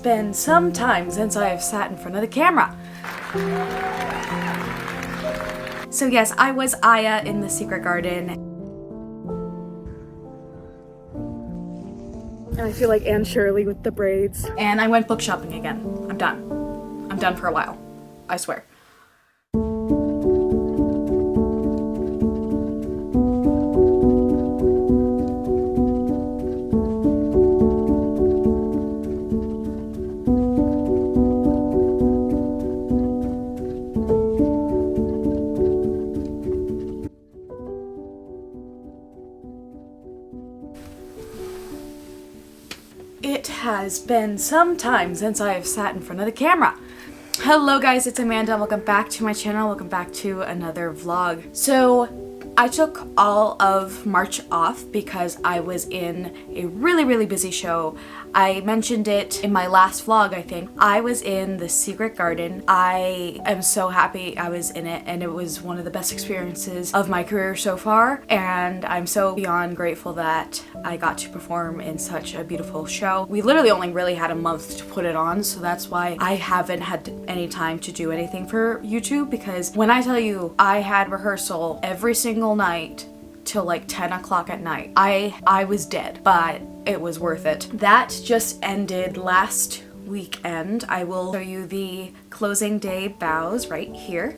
been some time since I have sat in front of the camera. So yes, I was Aya in The Secret Garden. And I feel like Anne Shirley with the braids. And I went book shopping again. I'm done. I'm done for a while. I swear. It has been some time since I have sat in front of the camera. Hello guys, it's Amanda. Welcome back to my channel. Welcome back to another vlog. So I took all of March off because I was in a really busy show. I mentioned it in my last vlog, I think. I was in The Secret Garden. I am so happy I was in it, and it was one of the best experiences of my career so far, and I'm so beyond grateful that I got to perform in such a beautiful show. We literally only really had a month to put it on, so that's why I haven't had any time to do anything for YouTube, because when I tell you I had rehearsal every single night till like 10 o'clock at night, I was dead, but it was worth it. That just ended last weekend. I will show you the closing day bows right here.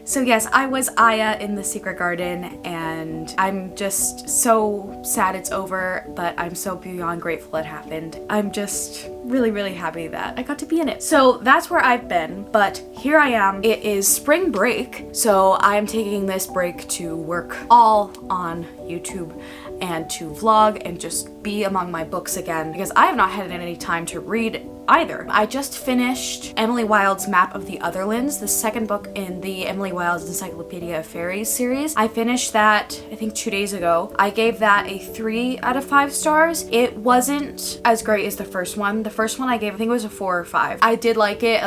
So yes, I was Aya in The Secret Garden, and I'm just so sad it's over, but I'm so beyond grateful it happened. I'm just really happy that I got to be in it. So that's where I've been, but here I am. It is spring break, so I'm taking this break to work all on YouTube and to vlog and just be among my books again, because I have not had any time to read either. I just finished Emily Wilde's Map of the Otherlands, the second book in the Emily Wilde's Encyclopedia of Fairies series. I finished that, I think, 2 days ago. I gave that a 3 out of 5 stars. It wasn't as great as the first one. The first one I gave, I think it was a 4 or 5. I did like it.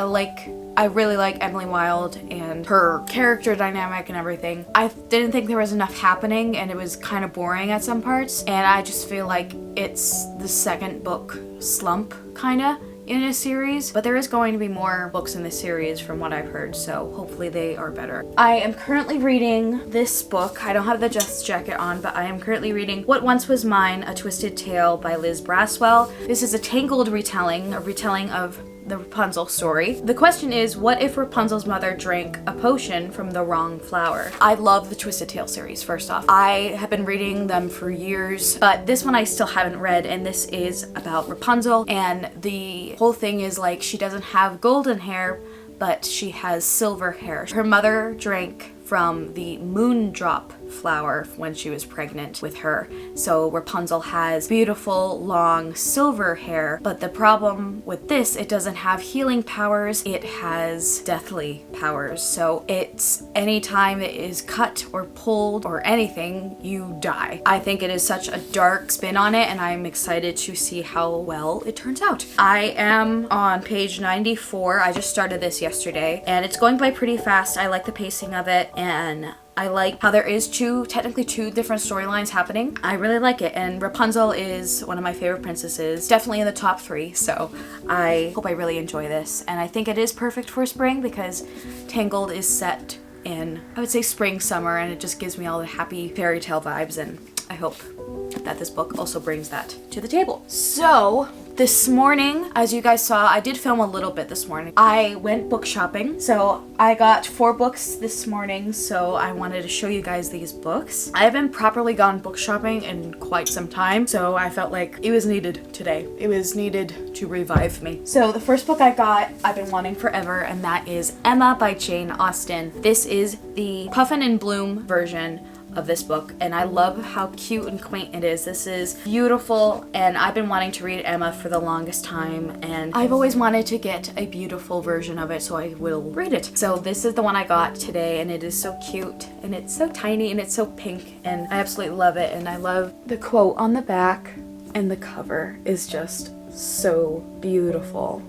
I really like Emily Wilde and her character dynamic and everything. I didn't think there was enough happening, and it was kind of boring at some parts, and I just feel like it's the second book slump, kinda, in a series, but there is going to be more books in this series from what I've heard, so hopefully they are better. I am currently reading this book. I don't have the Just Jacket on, but I am currently reading What Once Was Mine, A Twisted Tale by Liz Braswell. This is a Tangled retelling, a retelling of the Rapunzel story. The question is, what if Rapunzel's mother drank a potion from the wrong flower? I love the Twisted Tale series, first off. I have been reading them for years, but this one I still haven't read, and this is about Rapunzel, and the whole thing is like she doesn't have golden hair, but she has silver hair. Her mother drank from the moondrop flower when she was pregnant with her. So Rapunzel has beautiful long silver hair, but the problem with this, it doesn't have healing powers, it has deathly powers. So it's anytime it is cut or pulled or anything, you die. I think it is such a dark spin on it, and I'm excited to see how well it turns out. I am on page 94. I just started this yesterday, and it's going by pretty fast. I like the pacing of it, and I like how there is technically two different storylines happening. I really like it, and Rapunzel is one of my favorite princesses, definitely in the top 3, so I hope I really enjoy this. And I think it is perfect for spring because Tangled is set in, I would say, spring, summer, and it just gives me all the happy fairy tale vibes, and I hope that this book also brings that to the table. So this morning, as you guys saw, I did film a little bit this morning. I went book shopping, so I got 4 books this morning, so I wanted to show you guys these books. I haven't properly gone book shopping in quite some time, so I felt like it was needed today. It was needed to revive me. So the first book I got, I've been wanting forever, and that is Emma by Jane Austen. This is the Puffin and Bloom version of this book, and I love how cute and quaint it is. This is beautiful, and I've been wanting to read Emma for the longest time, and I've always wanted to get a beautiful version of it, so I will read it. So this is the one I got today, and it is so cute, and it's so tiny, and it's so pink, and I absolutely love it. And I love the quote on the back, and the cover is just so beautiful.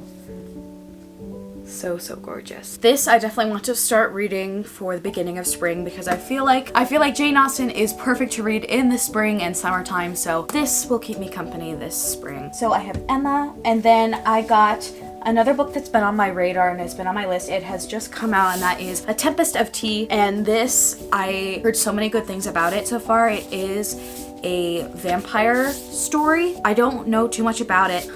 So gorgeous. This I definitely want to start reading for the beginning of spring because I feel like Jane Austen is perfect to read in the spring and summertime, so this will keep me company this spring. So I have Emma, and then I got another book that's been on my radar and has been on my list. It has just come out, and that is A Tempest of Tea, and this, I heard so many good things about it so far. It is a vampire story. I don't know too much about it.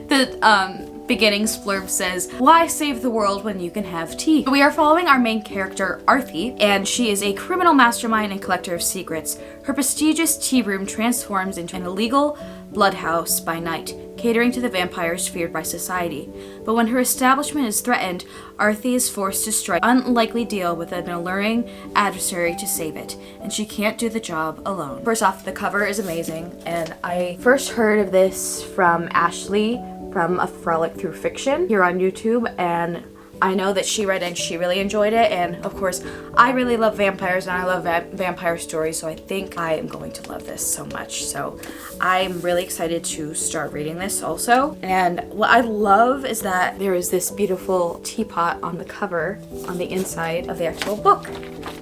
The beginning splurb says, "Why save the world when you can have tea?" We are following our main character, Arthie, and she is a criminal mastermind and collector of secrets. Her prestigious tea room transforms into an illegal bloodhouse by night, catering to the vampires feared by society. But when her establishment is threatened, Arthie is forced to strike an unlikely deal with an alluring adversary to save it, and she can't do the job alone. First off, the cover is amazing, and I first heard of this from Ashley from A Frolic Through Fiction here on YouTube, and I know that she read it and she really enjoyed it, and of course I really love vampires and I love vampire stories, so I think I am going to love this so much. So I'm really excited to start reading this also. And what I love is that there is this beautiful teapot on the cover on the inside of the actual book.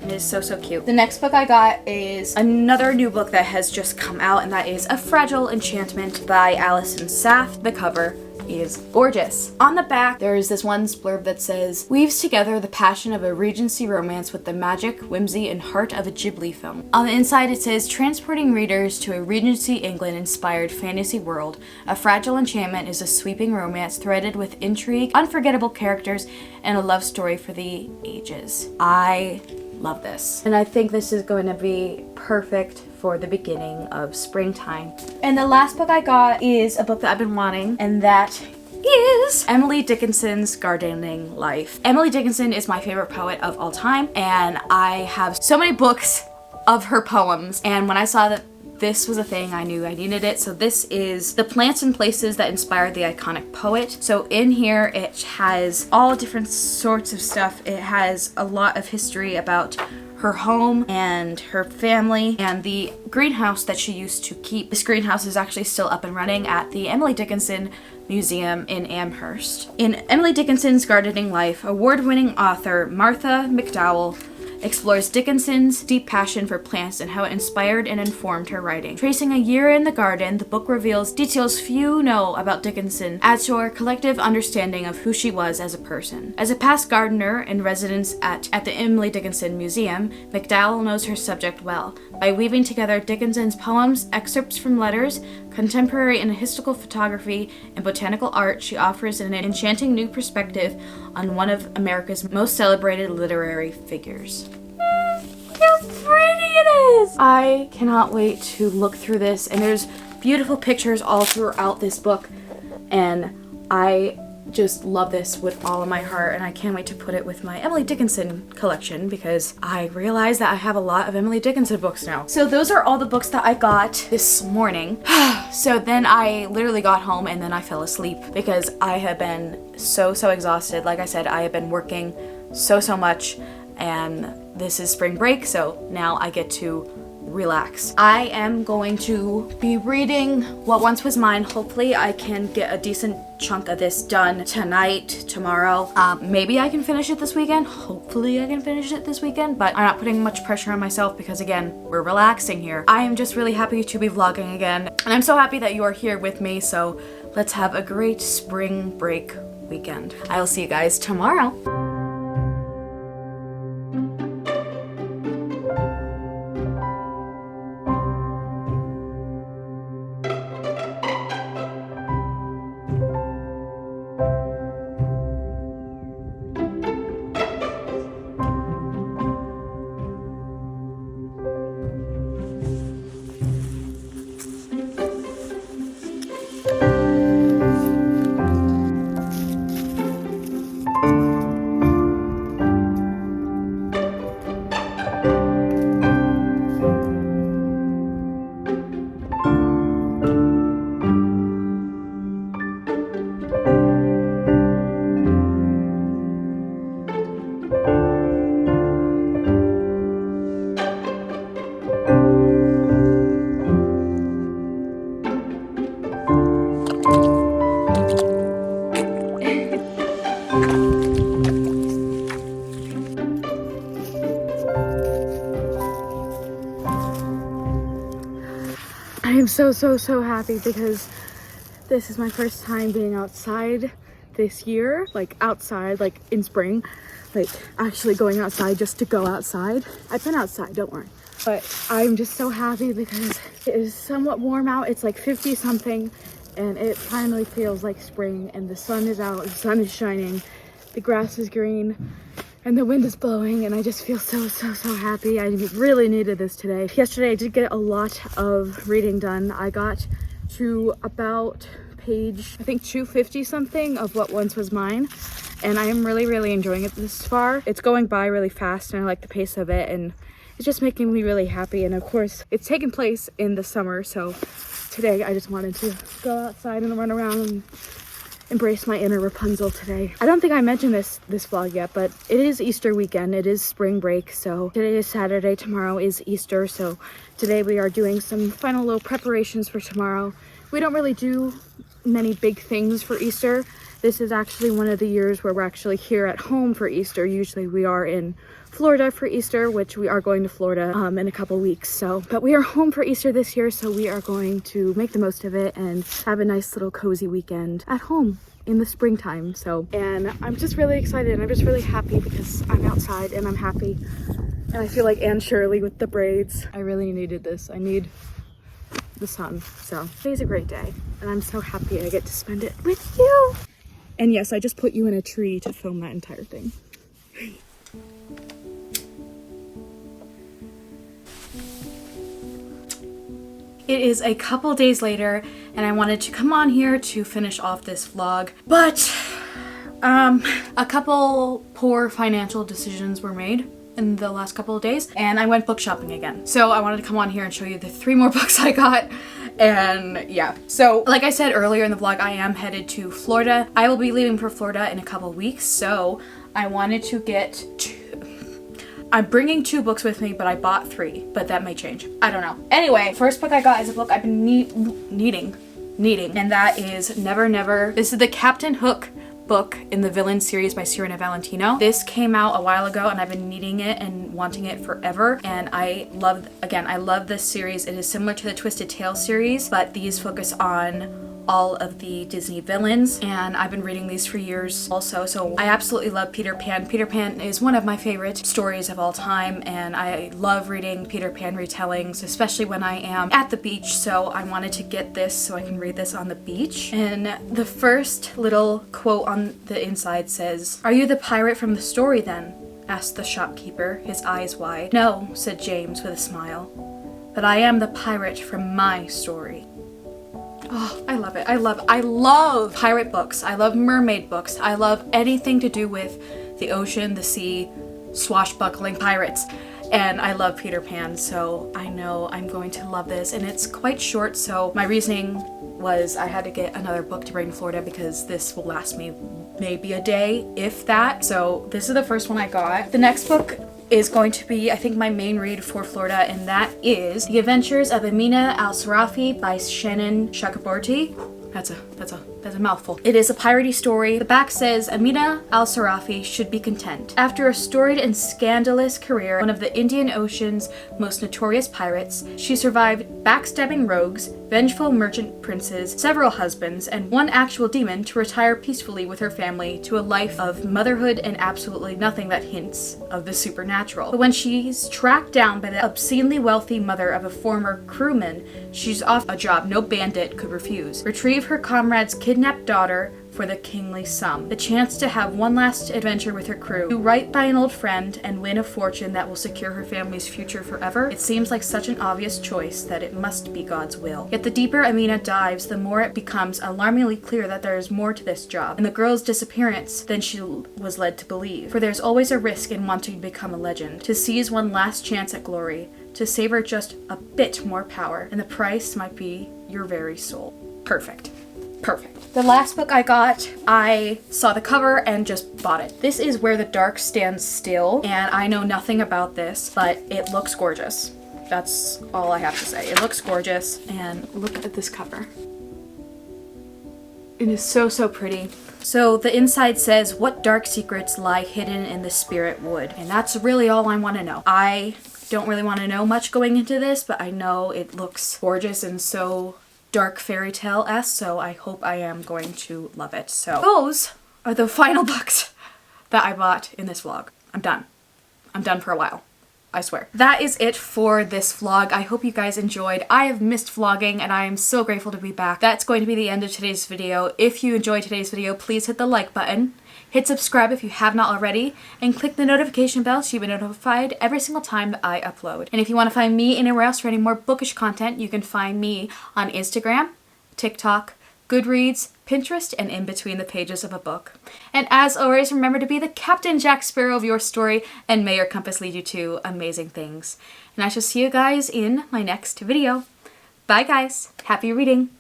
It is so cute. The next book I got is another new book that has just come out, and that is A Fragile Enchantment by Alison Saft. The cover is gorgeous. On the back, there is this one blurb that says, "Weaves together the passion of a Regency romance with the magic, whimsy, and heart of a Ghibli film." On the inside, it says, "Transporting readers to a Regency England-inspired fantasy world. A Fragile Enchantment is a sweeping romance threaded with intrigue, unforgettable characters, and a love story for the ages." I love this, and I think this is going to be perfect for the beginning of springtime. And the last book I got is a book that I've been wanting, and that is Emily Dickinson's Gardening Life. Emily Dickinson is my favorite poet of all time, and I have so many books of her poems, and when I saw that this was a thing, I knew I needed it. So this is The Plants and Places That Inspired the Iconic Poet. So in here it has all different sorts of stuff. It has a lot of history about her home and her family and the greenhouse that she used to keep. This greenhouse is actually still up and running at the Emily Dickinson Museum in Amherst. In Emily Dickinson's Gardening Life, award-winning author Martha McDowell explores Dickinson's deep passion for plants and how it inspired and informed her writing. Tracing a year in the garden, the book reveals details few know about Dickinson, adds to our collective understanding of who she was as a person. As a past gardener in residence at the Emily Dickinson Museum, McDowell knows her subject well, By weaving together Dickinson's poems, excerpts from letters, contemporary and historical photography, and botanical art, she offers an enchanting new perspective on one of America's most celebrated literary figures. Look how pretty it is! I cannot wait to look through this, and there's beautiful pictures all throughout this book, and I just love this with all of my heart, and I can't wait to put it with my Emily Dickinson collection because I realize that I have a lot of Emily Dickinson books now. So those are all the books that I got this morning. So then I literally got home and then I fell asleep because I have been so exhausted. Like I said, I have been working so much, and this is spring break, so now I get to relax. I am going to be reading What Once Was Mine. Hopefully I can get a decent chunk of this done tonight, tomorrow. Maybe I can finish it this weekend. Hopefully I can finish it this weekend, but I'm not putting much pressure on myself because again, we're relaxing here. I am just really happy to be vlogging again, and I'm so happy that you are here with me, so let's have a great spring break weekend. I'll see you guys tomorrow. I am so happy because this is my first time being outside this year, like outside, like in spring, like actually going outside just to go outside. I've been outside, don't worry, but I'm just so happy because it is somewhat warm out. It's like 50 something and it finally feels like spring, and the sun is out, the sun is shining, the grass is green, and the wind is blowing, and I just feel so happy. I really needed this today. Yesterday I did get a lot of reading done. I got to about page, I think 250 something of What Once Was Mine, and I am really enjoying it this far. It's going by really fast and I like the pace of it, and it's just making me really happy. And of course it's taking place in the summer, so today I just wanted to go outside and run around and embrace my inner Rapunzel today. I don't think I mentioned this vlog yet, but it is Easter weekend. It is spring break, so today is Saturday, tomorrow is Easter, so today we are doing some final little preparations for tomorrow. We don't really do many big things for Easter. This is actually one of the years where we're actually here at home for Easter. Usually we are in Florida for Easter, which we are going to Florida in a couple weeks. So, but we are home for Easter this year, so we are going to make the most of it and have a nice little cozy weekend at home in the springtime. So, and I'm just really excited, and I'm just really happy because I'm outside and I'm happy. And I feel like Anne Shirley with the braids. I really needed this. I need the sun. So today's a great day, and I'm so happy I get to spend it with you. And yes, I just put you in a tree to film that entire thing. It is a couple days later, and I wanted to come on here to finish off this vlog, but a couple poor financial decisions were made in the last couple of days, and I went book shopping again. So I wanted to come on here and show you the 3 more books I got. And yeah, so like I said earlier in the vlog, I am headed to Florida. I will be leaving for Florida in a couple weeks, so I wanted to get I'm bringing 2 books with me, but I bought 3, but that may change. I don't know. Anyway, first book I got is a book I've been needing, and that is Never Never. This is the Captain Hook book in the Villain series by Serena Valentino. This came out a while ago, and I've been needing it and wanting it forever, and I love this series. It is similar to the Twisted Tales series, but these focus on all of the Disney villains, and I've been reading these for years also, so I absolutely love Peter Pan. Peter Pan is one of my favorite stories of all time, and I love reading Peter Pan retellings, especially when I am at the beach, so I wanted to get this so I can read this on the beach. And the first little quote on the inside says, "Are you the pirate from the story then?" asked the shopkeeper, his eyes wide. "No," said James with a smile, "but I am the pirate from my story." Oh, I love it. I love pirate books. I love mermaid books. I love anything to do with the ocean, the sea, swashbuckling pirates. And I love Peter Pan, so I know I'm going to love this. And it's quite short, so my reasoning was I had to get another book to bring to Florida because this will last me maybe a day, if that. So this is the first one I got. The next book is going to be, I think, my main read for Florida, and that is The Adventures of Amina Al-Sarafi by Shannon Chakraborty. That's a mouthful. It is a piratey story. The back says, Amina Al-Sarafi should be content. After a storied and scandalous career, one of the Indian Ocean's most notorious pirates, she survived backstabbing rogues, vengeful merchant princes, several husbands, and one actual demon to retire peacefully with her family to a life of motherhood and absolutely nothing that hints of the supernatural. But when she's tracked down by the obscenely wealthy mother of a former crewman, she's off a job no bandit could refuse. Retrieve her comrade's kidnapped daughter for the kingly sum. The chance to have one last adventure with her crew, do right by an old friend, and win a fortune that will secure her family's future forever. It seems like such an obvious choice that it must be God's will. Yet the deeper Amina dives, the more it becomes alarmingly clear that there is more to this job, and the girl's disappearance than she was led to believe. For there's always a risk in wanting to become a legend, to seize one last chance at glory, to savor just a bit more power, and the price might be your very soul. Perfect. Perfect. The last book I got, I saw the cover and just bought it. This is Where the Dark Stands Still, and I know nothing about this, but it looks gorgeous. That's all I have to say. It looks gorgeous, and look at this cover. It is so, so pretty. So the inside says, what dark secrets lie hidden in the spirit wood? And that's really all I want to know. I don't really want to know much going into this, but I know it looks gorgeous and so dark fairy tale-esque, so I hope I am going to love it. So those are the final books that I bought in this vlog. I'm done. I'm done for a while. I swear. That is it for this vlog. I hope you guys enjoyed. I have missed vlogging and I am so grateful to be back. That's going to be the end of today's video. If you enjoyed today's video, please hit the like button. Hit subscribe if you have not already, and click the notification bell so you'll be notified every single time that I upload. And if you want to find me anywhere else for any more bookish content, you can find me on Instagram, TikTok, GoodReads, Pinterest, and in between the pages of a book. And as always, remember to be the Captain Jack Sparrow of your story, and may your compass lead you to amazing things. And I shall see you guys in my next video. Bye guys! Happy reading!